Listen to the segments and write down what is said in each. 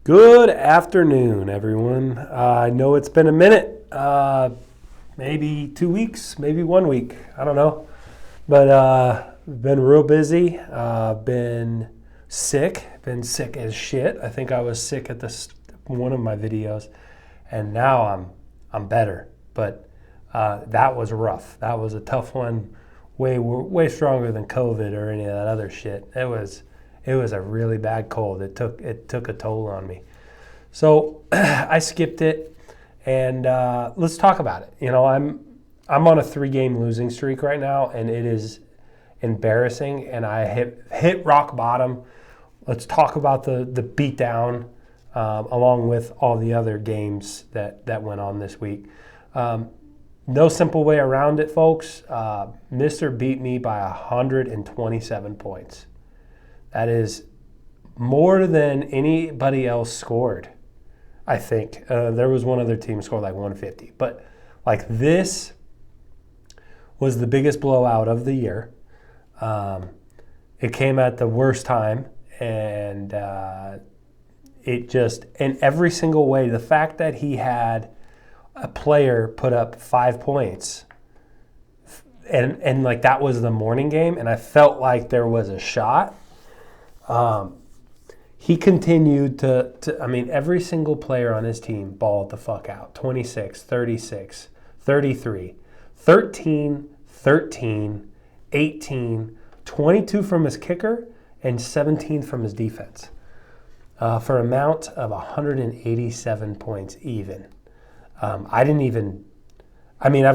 Good afternoon, everyone. I know it's been a minute, maybe 2 weeks, maybe 1 week. I don't know. But been real busy. Been sick as shit. I think I was sick at one of my videos, and now I'm better. But that was rough. That was a tough one. Way stronger than COVID or any of that other shit. It was a really bad cold. It took a toll on me. So I skipped it, and let's talk about it. You know, I'm on a 3-game losing streak right now, and it is embarrassing. And I hit rock bottom. Let's talk about the beatdown, along with all the other games that went on this week. No simple way around it, folks. Mr. beat me by 127 points. That is more than anybody else scored, I think. There was one other team scored like 150. But like this was the biggest blowout of the year. It came at the worst time. And it just, in every single way, the fact that he had a player put up 5 points and like that was the morning game, and I felt like there was a shot. He continued to every single player on his team balled the fuck out. 26, 36, 33, 13, 13, 18, 22 from his kicker, and 17 from his defense. For an amount of 187 points even. I've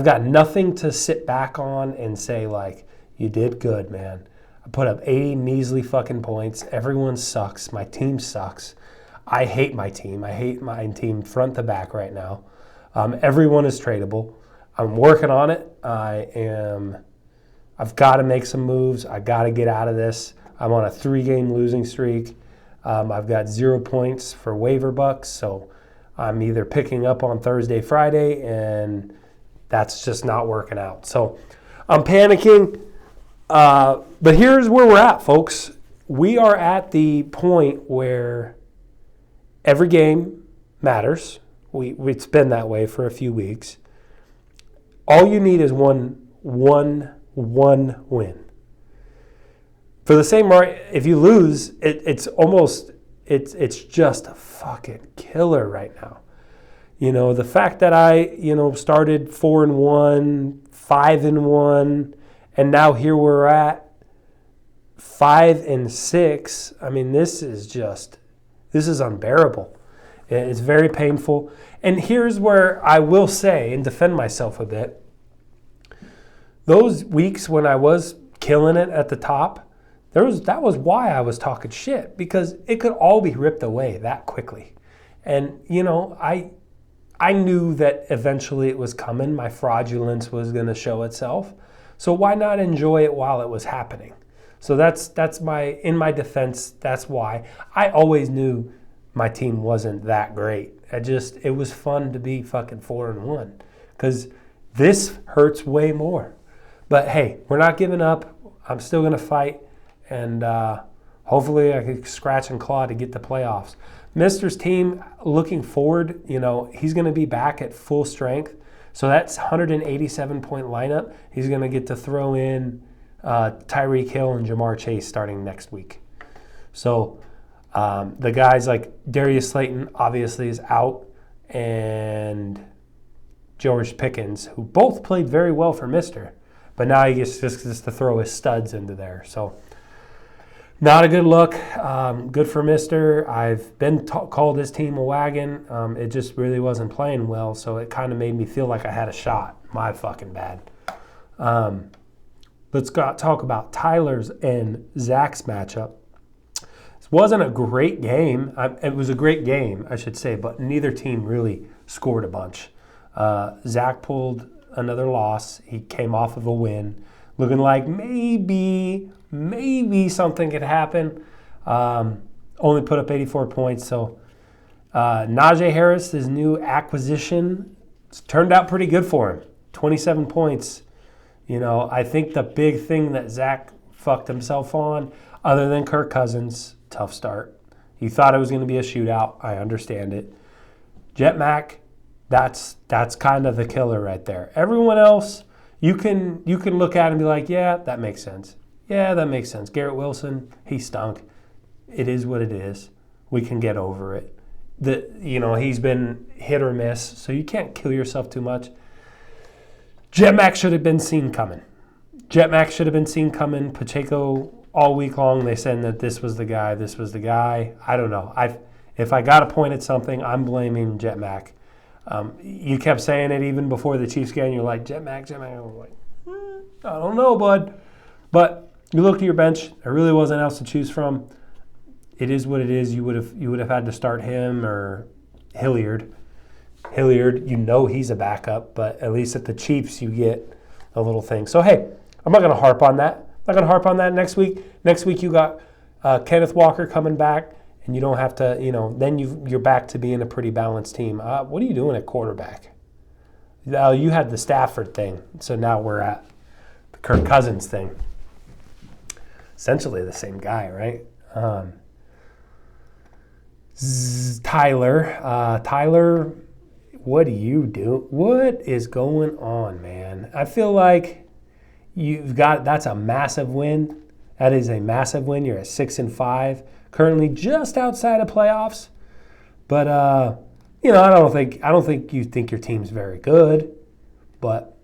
got nothing to sit back on and say like, you did good, man. I put up 80 measly fucking points. Everyone sucks. My team sucks. I hate my team. I hate my team front to back right now. Everyone is tradable. I'm working on it. I've got to make some moves. I got to get out of this. I'm on a 3-game losing streak. I've got 0 points for waiver bucks, so I'm either picking up on Thursday, Friday, and that's just not working out. So I'm panicking. But here's where we're at, folks. We are at the point where every game matters. It's been that way for a few weeks. All you need is one win. For the same right, if you lose, it's just a fucking killer right now. You know, the fact that I, started 4-1, 5-1, and now here we're at 5-6. I mean, this is unbearable. It's very painful. And here's where I will say and defend myself a bit. Those weeks when I was killing it at the top, that was why I was talking shit, because it could all be ripped away that quickly. And, I knew that eventually it was coming. My fraudulence was going to show itself. So why not enjoy it while it was happening? So that's in my defense, that's why. I always knew my team wasn't that great. It was fun to be fucking 4-1, because this hurts way more. But hey, we're not giving up. I'm still going to fight, and hopefully I can scratch and claw to get the playoffs. Mister's team, looking forward, he's going to be back at full strength. So that's 187-point lineup. He's going to get to throw in Tyreek Hill and Jamar Chase starting next week. So the guys like Darius Slayton obviously is out, and George Pickens, who both played very well for Mister, but now he gets just to throw his studs into there. So not a good look. Good for Mister. I've been called this team a wagon. It just really wasn't playing well, so it kind of made me feel like I had a shot. My fucking bad. Let's talk about Tyler's and Zach's matchup. This wasn't a great game. It was a great game, I should say, but neither team really scored a bunch. Zach pulled another loss. He came off of a win, looking like maybe something could happen. Only put up 84 points. So Najee Harris, his new acquisition, it's turned out pretty good for him. 27 points. I think the big thing that Zach fucked himself on, other than Kirk Cousins, tough start. You thought it was going to be a shootout. I understand it. Jet Mac, that's kind of the killer right there. Everyone else, you can look at and be like, yeah, that makes sense. Yeah, that makes sense. Garrett Wilson, he stunk. It is what it is. We can get over it. He's been hit or miss, so you can't kill yourself too much. Jet Mac should have been seen coming. Pacheco, all week long, they said that this was the guy. I don't know. If I got to point at something, I'm blaming Jet Mac. You kept saying it even before the Chiefs game. You're like, Jet Mac. I was like, I don't know, bud. But you look at your bench. There really wasn't else to choose from. It is what it is. You would have had to start him or Hilliard. Hilliard, he's a backup, but at least at the Chiefs you get a little thing. So hey, I'm not going to harp on that. Next week. Next week you got Kenneth Walker coming back, and you don't have to. Then you're back to being a pretty balanced team. What are you doing at quarterback? You had the Stafford thing, so now we're at the Kirk Cousins thing. Essentially the same guy, right? Tyler, what do you do? What is going on, man? I feel like that's a massive win. That is a massive win. You're at 6-5, currently just outside of playoffs. But I don't think you think your team's very good. But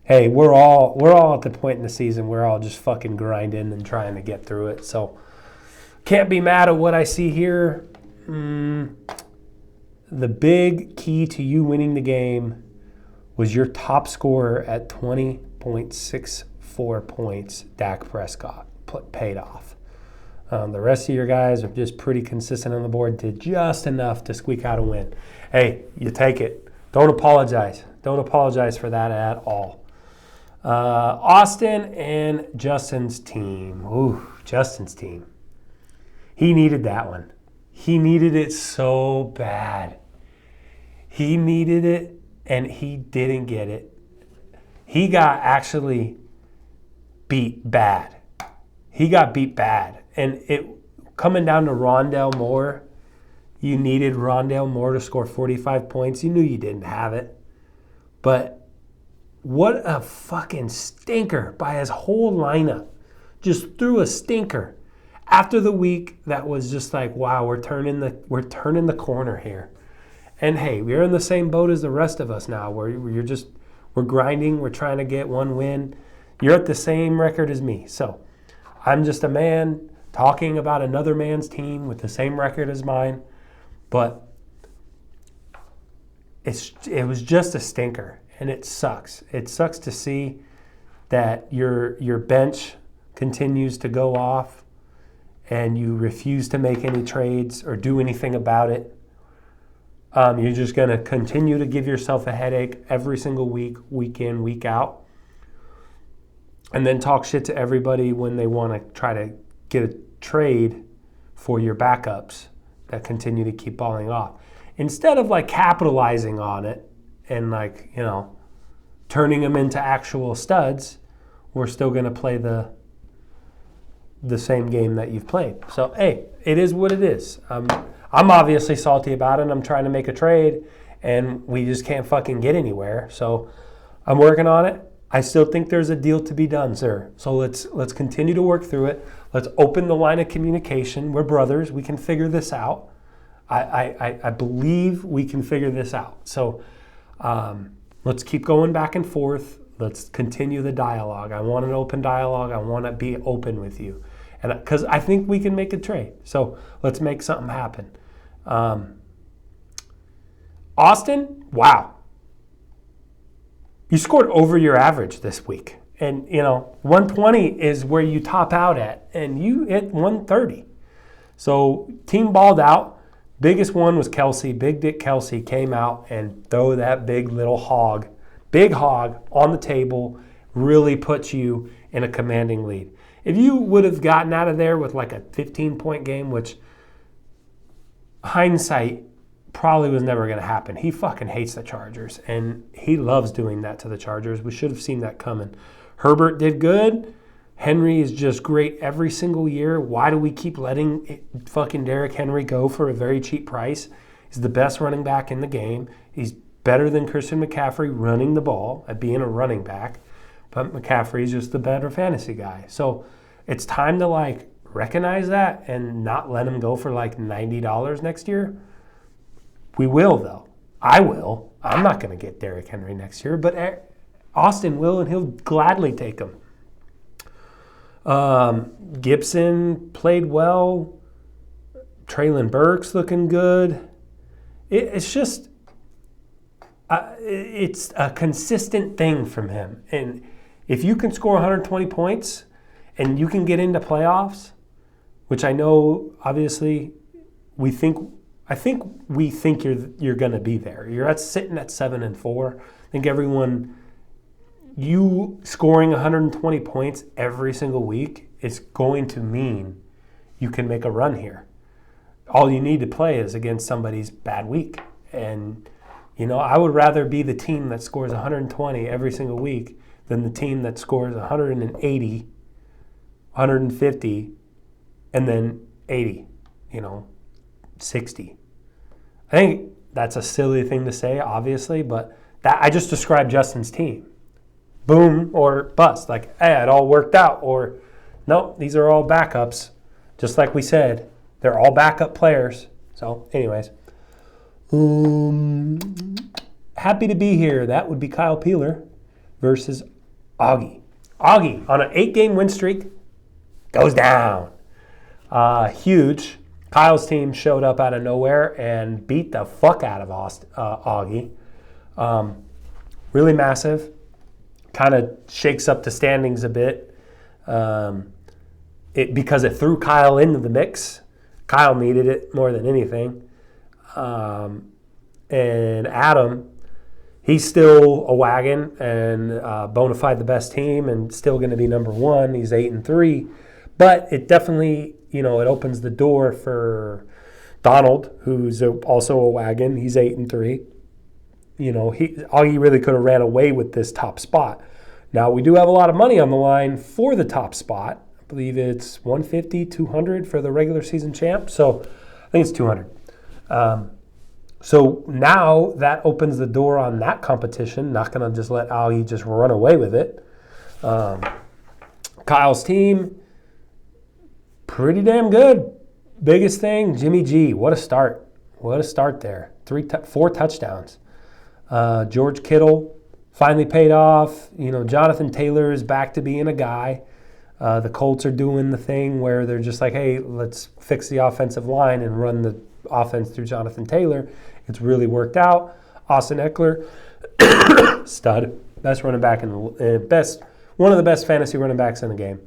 hey, we're all at the point in the season we're all just fucking grinding and trying to get through it. So can't be mad at what I see here. The big key to you winning the game was your top scorer at 20.64 points, Dak Prescott, paid off. The rest of your guys are just pretty consistent on the board, did just enough to squeak out a win. Hey, you take it. Don't apologize. Don't apologize for that at all. Austin and Justin's team. Ooh, Justin's team. He needed that one. He needed it so bad. He needed it, and he didn't get it. He got actually beat bad. And it coming down to Rondale Moore, you needed Rondale Moore to score 45 points. You knew you didn't have it. But what a fucking stinker by his whole lineup. Just threw a stinker. After the week, that was just like, wow, we're turning the corner here. And hey, we're in the same boat as the rest of us now. We're grinding. We're trying to get one win. You're at the same record as me. So I'm just a man talking about another man's team with the same record as mine. But it was just a stinker, and it sucks. It sucks to see that your bench continues to go off and you refuse to make any trades or do anything about it. You're just going to continue to give yourself a headache every single week, week in, week out, and then talk shit to everybody when they want to try to get a trade for your backups that continue to keep falling off. Instead of capitalizing on it and turning them into actual studs, we're still going to play the same game that you've played. So, hey, it is what it is. I'm obviously salty about it, and I'm trying to make a trade, and we just can't fucking get anywhere. So I'm working on it. I still think there's a deal to be done, sir. So let's continue to work through it. Let's open the line of communication. We're brothers. We can figure this out. I believe we can figure this out. So let's keep going back and forth. Let's continue the dialogue. I want an open dialogue. I want to be open with you. And because I think we can make a trade. So let's make something happen. Austin, wow. You scored over your average this week. And, 120 is where you top out at. And you hit 130. So team balled out. Biggest one was Kelsey. Big Dick Kelsey came out and throw that big hog on the table, really puts you in a commanding lead. If you would have gotten out of there with a 15-point game, which hindsight probably was never going to happen. He fucking hates the Chargers, and he loves doing that to the Chargers. We should have seen that coming. Herbert did good. Henry is just great every single year. Why do we keep letting fucking Derrick Henry go for a very cheap price? He's the best running back in the game. He's better than Christian McCaffrey running the ball at being a running back. But McCaffrey's just the better fantasy guy. So it's time to like recognize that and not let him go for like $90 next year. We will though. I will. I'm not going to get Derrick Henry next year, but Austin will, and he'll gladly take him. Gibson played well. Traylon Burks looking good. It's just, it's a consistent thing from him. And if you can score 120 points and you can get into playoffs, which I know obviously we think you're going to be there. You're sitting at 7-4. I think everyone, you scoring 120 points every single week is going to mean you can make a run here. All you need to play is against somebody's bad week. And, I would rather be the team that scores 120 every single week than the team that scores 180, 150, and then 80, 60. I think that's a silly thing to say, obviously, but that I just described Justin's team. Boom or bust. Like, hey, it all worked out. Or, no, these are all backups. Just like we said, they're all backup players. So, anyways. Happy to be here. That would be Kyle Peeler versus Augie. Augie, on an 8-game win streak, goes down. Huge. Kyle's team showed up out of nowhere and beat the fuck out of Augie. Really massive. Kind of shakes up the standings a bit because it threw Kyle into the mix. Kyle needed it more than anything. And Adam, he's still a wagon and bona fide the best team and still going to be number one. He's 8-3. But it definitely, it opens the door for Donald, who's also a wagon. He's 8-3. Augie really could have ran away with this top spot. Now, we do have a lot of money on the line for the top spot. I believe it's 150, 200 for the regular season champ. So I think it's 200. So now that opens the door on that competition. Not going to just let Augie just run away with it. Kyle's team, pretty damn good. Biggest thing, Jimmy G. What a start. What a start there. 4 touchdowns. George Kittle finally paid off. Jonathan Taylor is back to being a guy. The Colts are doing the thing where they're just like, hey, let's fix the offensive line and run the offense through Jonathan Taylor. It's really worked out. Austin Eckler, stud. Best running back in the one of the best fantasy running backs in the game.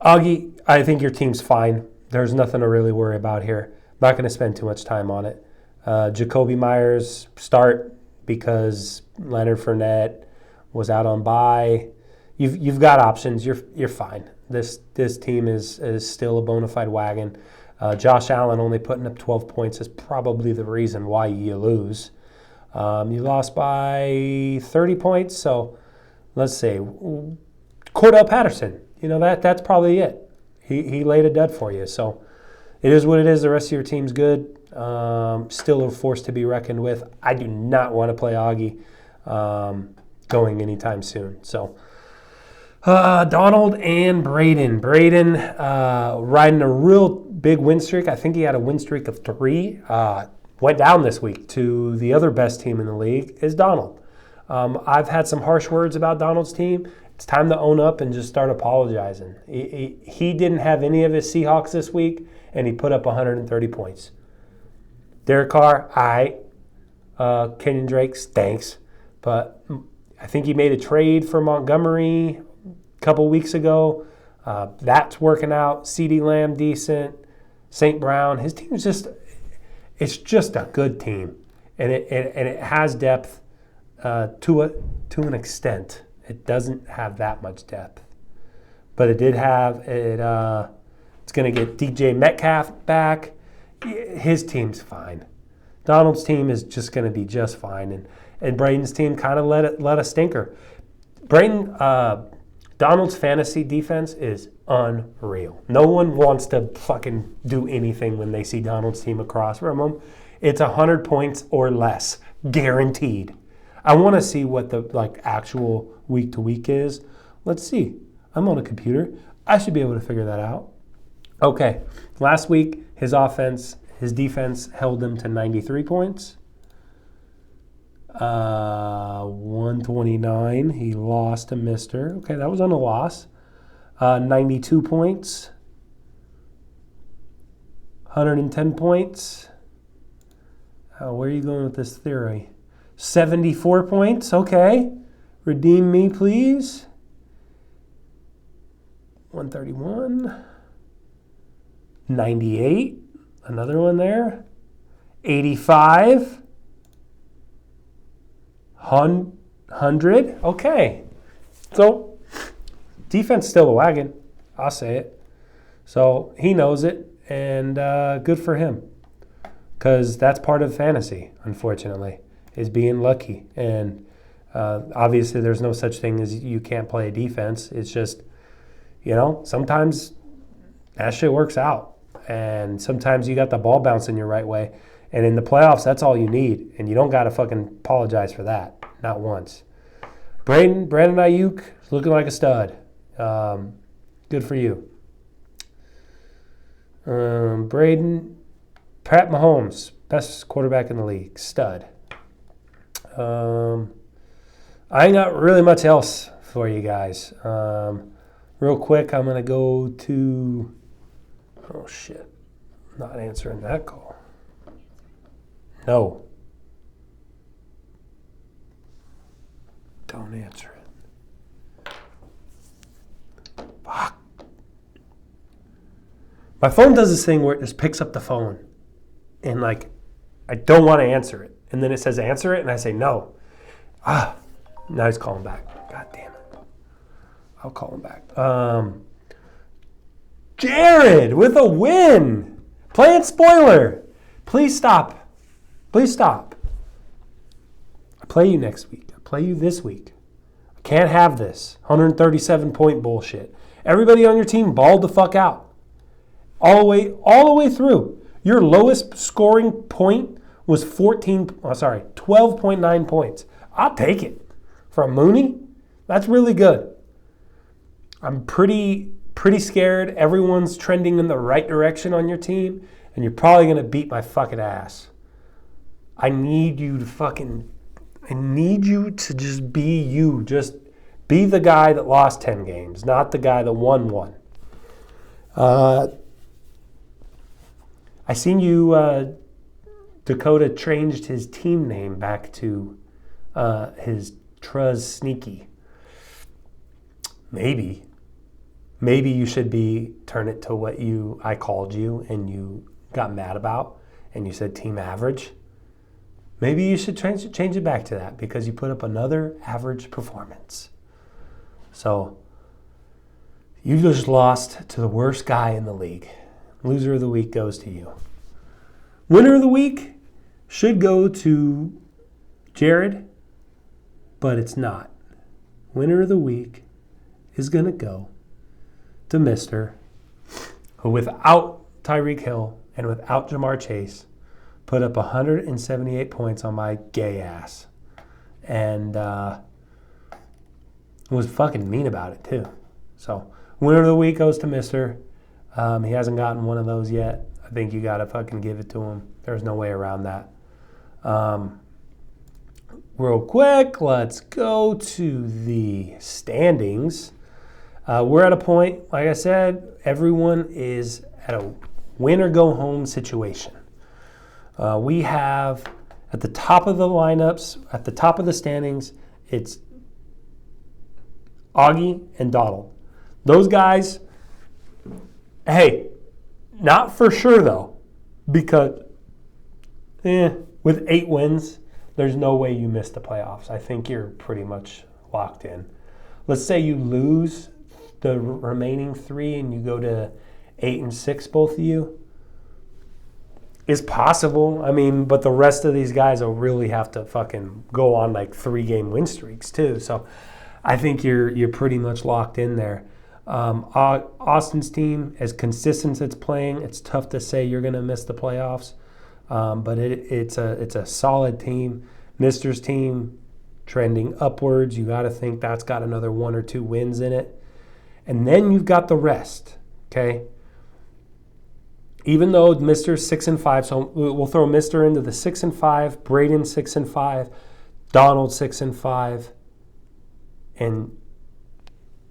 Augie, I think your team's fine. There's nothing to really worry about here. Not going to spend too much time on it. Jacoby Myers, start because Leonard Fournette was out on bye. You've got options. You're fine. This team is still a bona fide wagon. Josh Allen only putting up 12 points is probably the reason why you lose. You lost by 30 points, so let's say Cordell Patterson. That's probably it. He laid a dud for you. So it is what it is. The rest of your team's good. Still a force to be reckoned with. I do not want to play Augie going anytime soon. So Donald and Braden. Braden riding a real big win streak. I think he had a win streak of 3. Went down this week to the other best team in the league is Donald. I've had some harsh words about Donald's team. It's time to own up and just start apologizing. He didn't have any of his Seahawks this week, and he put up 130 points. Derek Carr, Kenyon Drake stinks. But I think he made a trade for Montgomery a couple weeks ago. That's working out. CeeDee Lamb, decent. St. Brown, his team's it's just a good team. And it has depth to an extent. It doesn't have that much depth. But it did have it's going to get DJ Metcalf back. His team's fine. Donald's team is just going to be just fine. And Braden's team kind of let a stinker. Brayton Donald's fantasy defense is unreal. No one wants to fucking do anything when they see Donald's team across from them. It's 100 points or less, guaranteed. I want to see what the actual week to week is. Let's see. I'm on a computer. I should be able to figure that out. Okay, last week his defense held him to 93 points. 129. He lost to Mister. Okay, that was on a loss. 92 points. 110 points. Where are you going with this theory? 74 points. Okay. Redeem me, please. 131. 98. Another one there. 85. 100. Okay. So, defense still a wagon. I'll say it. So, he knows it, and good for him. Because that's part of fantasy, unfortunately, is being lucky. And obviously there's no such thing as you can't play a defense. It's just, sometimes that shit works out. And sometimes you got the ball bouncing your right way. And in the playoffs, that's all you need. And you don't got to fucking apologize for that. Not once. Brandon Ayuk is looking like a stud. Good for you. Pat Mahomes, best quarterback in the league. Stud. I ain't got really much else for you guys. Real quick, I'm going to go to... Oh, shit. Not answering that call. No. Don't answer it. Fuck. My phone does this thing where it just picks up the phone. And, I don't want to answer it. And then it says answer it, and I say no. Now he's calling back. God damn it. I'll call him back. Jared with a win. Playing spoiler. Please stop. Please stop. I play you next week. I play you this week. I can't have this 137-point bullshit. Everybody on your team balled the fuck out. All the way through. Your lowest scoring point was 12.9 points. I'll take it. From Mooney, that's really good. I'm pretty scared. Everyone's trending in the right direction on your team, and you're probably going to beat my fucking ass. I need you to just be you. Just be the guy that lost 10 games, not the guy that won one. I seen you, Dakota changed his team name back to his Truz Sneaky. Maybe you should turn it to what I called you and you got mad about and you said team average. Maybe you should change it back to that because you put up another average performance. So you just lost to the worst guy in the league. Loser of the week goes to you. Winner of the week should go to Jared, but it's not. Winner of the week is going to go to Mister, who without Tyreek Hill and without Jamar Chase put up 178 points on my gay ass. And was fucking mean about it too. So winner of the week goes to Mister. He hasn't gotten one of those yet. I think you got to fucking give it to him. There's no way around that. Real quick, let's go to the standings. We're at a point, like I said, everyone is at a win or go home situation. We have at the top of the lineups, at the top of the standings, it's Augie and Donald. Those guys, hey, not for sure though, because with 8 wins, there's no way you miss the playoffs. I think you're pretty much locked in. Let's say you lose the remaining 3 and you go to 8 and 6, both of you. It's possible. I mean, but the rest of these guys will really have to fucking go on 3-game win streaks too. So I think you're pretty much locked in there. Austin's team, as consistent as it's playing, it's tough to say you're going to miss the playoffs, but it's a solid team. Mister's team trending upwards. You got to think that's got another 1 or 2 wins in it. And then you've got the rest, okay? Even though Mister's 6-5, so we'll throw Mister into the 6-5, Braden 6-5, Donald 6-5, and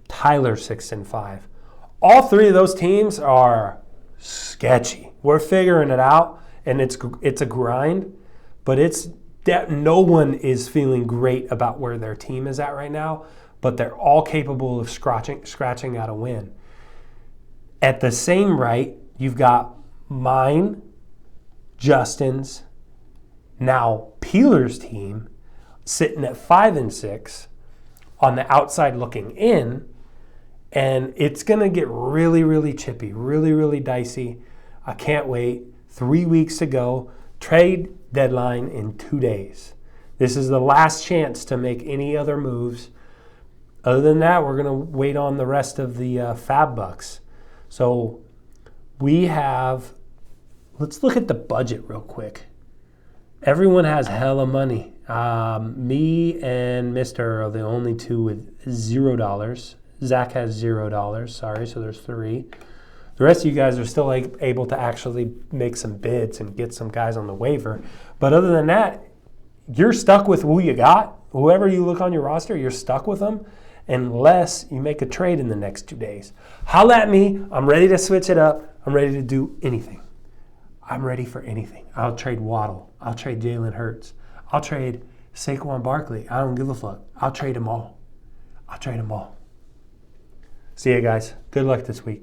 Tyler 6-5. All 3 of those teams are sketchy. We're figuring it out, and it's a grind, but it's that no one is feeling great about where their team is at right now, but they're all capable of scratching out a win. At the same rate, you've got mine, Justin's, now Peeler's team sitting at 5-6 on the outside looking in, and it's going to get really, really chippy, really, really dicey. I can't wait. 3 weeks to go. Trade deadline in 2 days. This is the last chance to make any other moves. Other than that, we're going to wait on the rest of the Fab Bucks. So we have, let's look at the budget real quick. Everyone has hella money. Me and Mister are the only 2 with $0. Zach has $0. Sorry, so there's 3. The rest of you guys are still able to actually make some bids and get some guys on the waiver. But other than that, you're stuck with who you got. Whoever you look on your roster, you're stuck with them unless you make a trade in the next 2 days. Holla at me. I'm ready to switch it up. I'm ready to do anything. I'm ready for anything. I'll trade Waddle. I'll trade Jalen Hurts. I'll trade Saquon Barkley. I don't give a fuck. I'll trade them all. See you guys. Good luck this week.